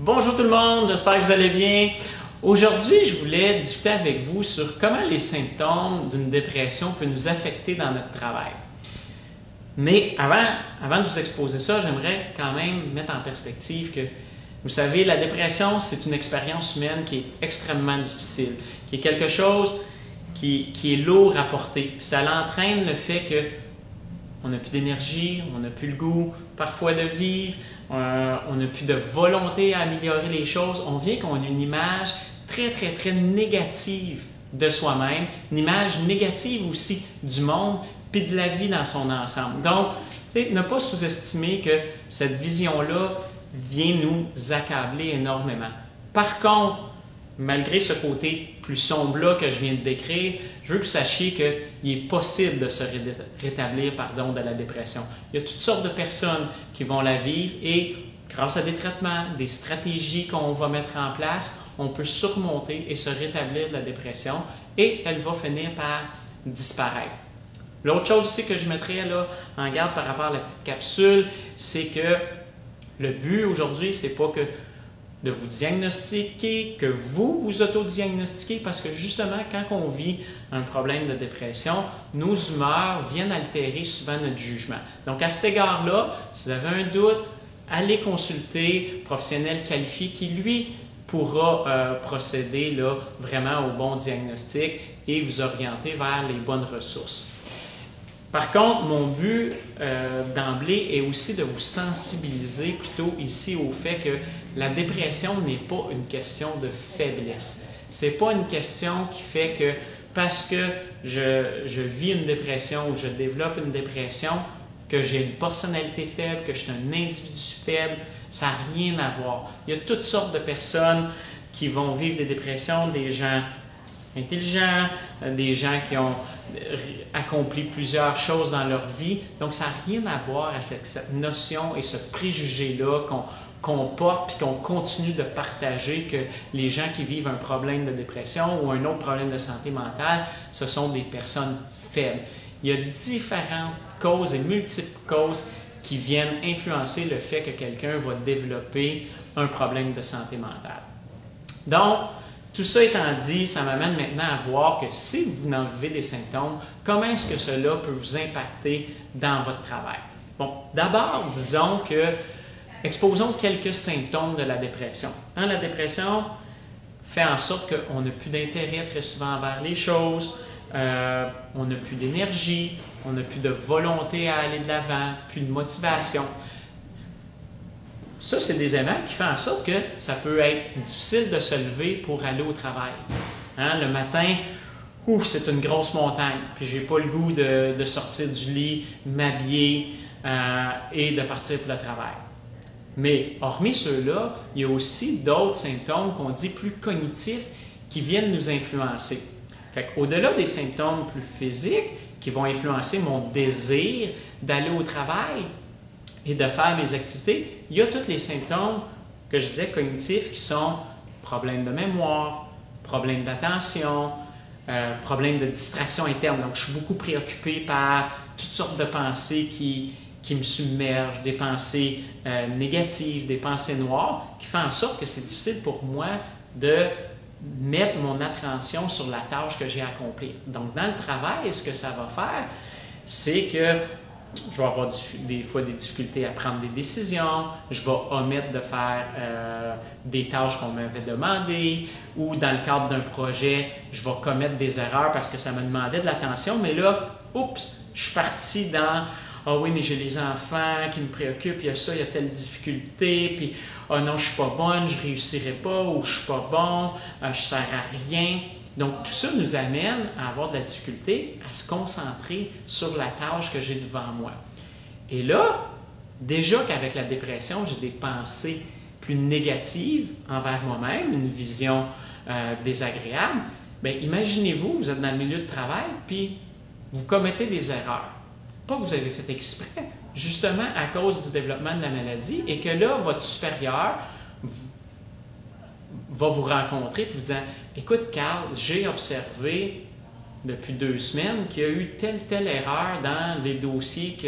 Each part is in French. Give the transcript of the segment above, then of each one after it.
Bonjour tout le monde, j'espère que vous allez bien. Aujourd'hui, je voulais discuter avec vous sur comment les symptômes d'une dépression peuvent nous affecter dans notre travail. Mais avant de vous exposer ça, j'aimerais quand même mettre en perspective que, vous savez, la dépression, c'est une expérience humaine qui est extrêmement difficile, qui est quelque chose qui est lourd à porter. Ça entraîne le fait que on n'a plus d'énergie, on n'a plus le goût parfois de vivre, on n'a plus de volonté à améliorer les choses. On vient qu'on a une image très négative de soi-même, une image négative aussi du monde puis de la vie dans son ensemble. Donc, ne pas sous-estimer que cette vision-là vient nous accabler énormément. Par contre, malgré ce côté plus sombre-là que je viens de décrire, je veux que vous sachiez qu'il est possible de se rétablir de la dépression. Il y a toutes sortes de personnes qui vont la vivre et grâce à des traitements, des stratégies qu'on va mettre en place, on peut surmonter et se rétablir de la dépression et elle va finir par disparaître. L'autre chose aussi que je mettrais là en garde par rapport à la petite capsule, c'est que le but aujourd'hui, c'est pas que de vous diagnostiquer, que vous vous autodiagnostiquez, parce que justement, quand on vit un problème de dépression, nos humeurs viennent altérer souvent notre jugement. Donc, à cet égard-là, si vous avez un doute, allez consulter un professionnel qualifié qui, lui, pourra procéder là, vraiment au bon diagnostic et vous orienter vers les bonnes ressources. Par contre, mon but d'emblée est aussi de vous sensibiliser plutôt ici au fait que la dépression n'est pas une question de faiblesse. Ce n'est pas une question qui fait que parce que je vis une dépression ou je développe une dépression, que j'ai une personnalité faible, que je suis un individu faible, ça n'a rien à voir. Il y a toutes sortes de personnes qui vont vivre des dépressions, des gens intelligents, des gens qui ont accompli plusieurs choses dans leur vie. Donc, ça n'a rien à voir avec cette notion et ce préjugé-là qu'on porte et qu'on continue de partager que les gens qui vivent un problème de dépression ou un autre problème de santé mentale, ce sont des personnes faibles. Il y a différentes causes et multiples causes qui viennent influencer le fait que quelqu'un va développer un problème de santé mentale. Donc, tout ça étant dit, ça m'amène maintenant à voir que si vous en vivez des symptômes, comment est-ce que cela peut vous impacter dans votre travail? Bon, d'abord, disons que, exposons quelques symptômes de la dépression. La dépression fait en sorte qu'on n'a plus d'intérêt très souvent envers les choses, on n'a plus d'énergie, on n'a plus de volonté à aller de l'avant, plus de motivation. Ça, c'est des éléments qui font en sorte que ça peut être difficile de se lever pour aller au travail. Le matin, c'est une grosse montagne, puis j'ai pas le goût de sortir du lit, m'habiller et de partir pour le travail. Mais hormis ceux-là, il y a aussi d'autres symptômes qu'on dit plus cognitifs qui viennent nous influencer. Au-delà des symptômes plus physiques qui vont influencer mon désir d'aller au travail et de faire mes activités, il y a tous les symptômes que je disais cognitifs qui sont problèmes de mémoire, problèmes d'attention, problèmes de distraction interne. Donc, je suis beaucoup préoccupé par toutes sortes de pensées qui me submergent, des pensées négatives, des pensées noires, qui font en sorte que c'est difficile pour moi de mettre mon attention sur la tâche que j'ai à accomplir. Donc, dans le travail, ce que ça va faire, c'est que je vais avoir des fois des difficultés à prendre des décisions, je vais omettre de faire des tâches qu'on m'avait demandées, ou dans le cadre d'un projet, je vais commettre des erreurs parce que ça me demandait de l'attention, mais là, oups, je suis parti dans « Ah oui, mais j'ai les enfants qui me préoccupent, il y a ça, il y a telle difficulté, puis « Ah non, je ne suis pas bonne, je ne réussirai pas, ou je ne suis pas bon, je ne sers à rien ». Donc, tout ça nous amène à avoir de la difficulté à se concentrer sur la tâche que j'ai devant moi. Et là, déjà qu'avec la dépression, j'ai des pensées plus négatives envers moi-même, une vision désagréable, bien, imaginez-vous, vous êtes dans le milieu de travail, puis vous commettez des erreurs. Pas que vous avez fait exprès, justement à cause du développement de la maladie, et que là, votre supérieur va vous rencontrer et vous dire « Écoute, Carl, j'ai observé depuis 2 semaines qu'il y a eu telle erreur dans les dossiers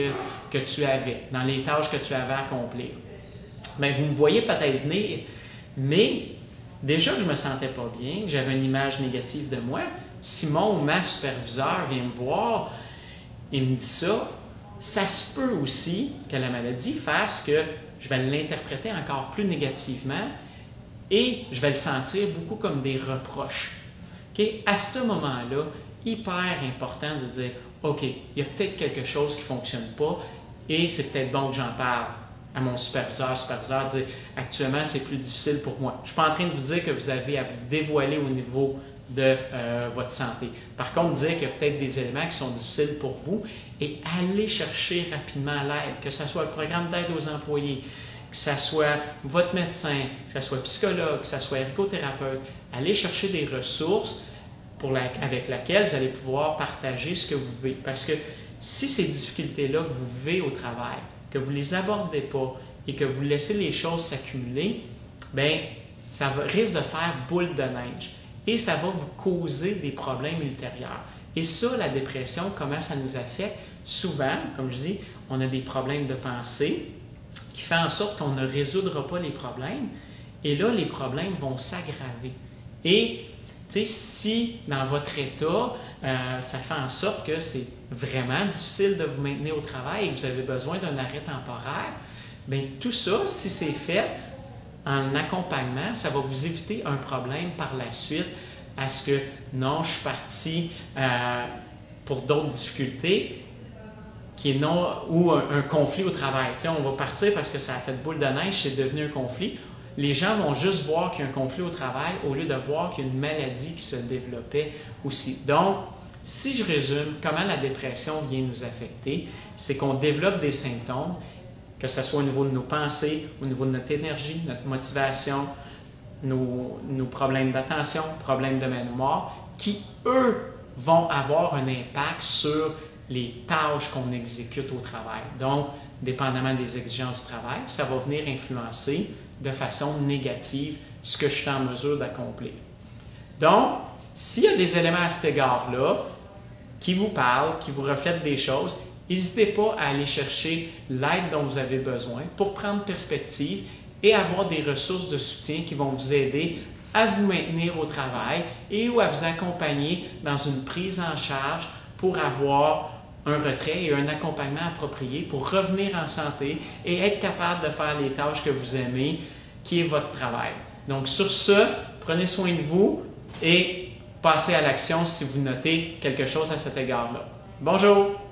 que tu avais, dans les tâches que tu avais à accomplir. » Bien, vous me voyez peut-être venir Mais déjà que je ne me sentais pas bien, que j'avais une image négative de moi, si mon ou ma superviseur vient me voir et me dit ça, ça se peut aussi que la maladie fasse que je vais l'interpréter encore plus négativement et je vais le sentir beaucoup comme des reproches. Okay? À ce moment-là, hyper important de dire « OK, il y a peut-être quelque chose qui ne fonctionne pas et c'est peut-être bon que j'en parle à mon superviseur, dire « Actuellement, c'est plus difficile pour moi. » Je ne suis pas en train de vous dire que vous avez à vous dévoiler au niveau de votre santé. Par contre, dire qu'il y a peut-être des éléments qui sont difficiles pour vous et aller chercher rapidement l'aide, que ce soit le programme d'aide aux employés, que ce soit votre médecin, que ce soit psychologue, que ce soit ergothérapeute, allez chercher des ressources avec lesquelles vous allez pouvoir partager ce que vous vivez. Parce que si ces difficultés-là que vous vivez au travail, que vous ne les abordez pas et que vous laissez les choses s'accumuler, bien, ça risque de faire boule de neige et ça va vous causer des problèmes ultérieurs. Et ça, la dépression, comment ça nous affecte? Souvent, comme je dis, on a des problèmes de pensée qui font en sorte qu'on ne résoudra pas les problèmes et là, les problèmes vont s'aggraver. Et si dans votre état, ça fait en sorte que c'est vraiment difficile de vous maintenir au travail et que vous avez besoin d'un arrêt temporaire, bien tout ça, si c'est fait en accompagnement, ça va vous éviter un problème par la suite à ce que non, je suis parti pour d'autres difficultés qui est non, ou un conflit au travail. On va partir parce que ça a fait boule de neige, c'est devenu un conflit. Les gens vont juste voir qu'il y a un conflit au travail au lieu de voir qu'il y a une maladie qui se développait aussi. Donc, si je résume, comment la dépression vient nous affecter, c'est qu'on développe des symptômes, que ce soit au niveau de nos pensées, au niveau de notre énergie, notre motivation, nos problèmes d'attention, problèmes de mémoire, qui, eux, vont avoir un impact sur les tâches qu'on exécute au travail. Donc, dépendamment des exigences du travail, ça va venir influencer de façon négative ce que je suis en mesure d'accomplir. Donc, s'il y a des éléments à cet égard-là qui vous parlent, qui vous reflètent des choses, n'hésitez pas à aller chercher l'aide dont vous avez besoin pour prendre perspective et avoir des ressources de soutien qui vont vous aider à vous maintenir au travail et ou à vous accompagner dans une prise en charge pour avoir un retrait et un accompagnement approprié pour revenir en santé et être capable de faire les tâches que vous aimez, qui est votre travail. Donc sur ce, prenez soin de vous et passez à l'action si vous notez quelque chose à cet égard-là. Bonjour!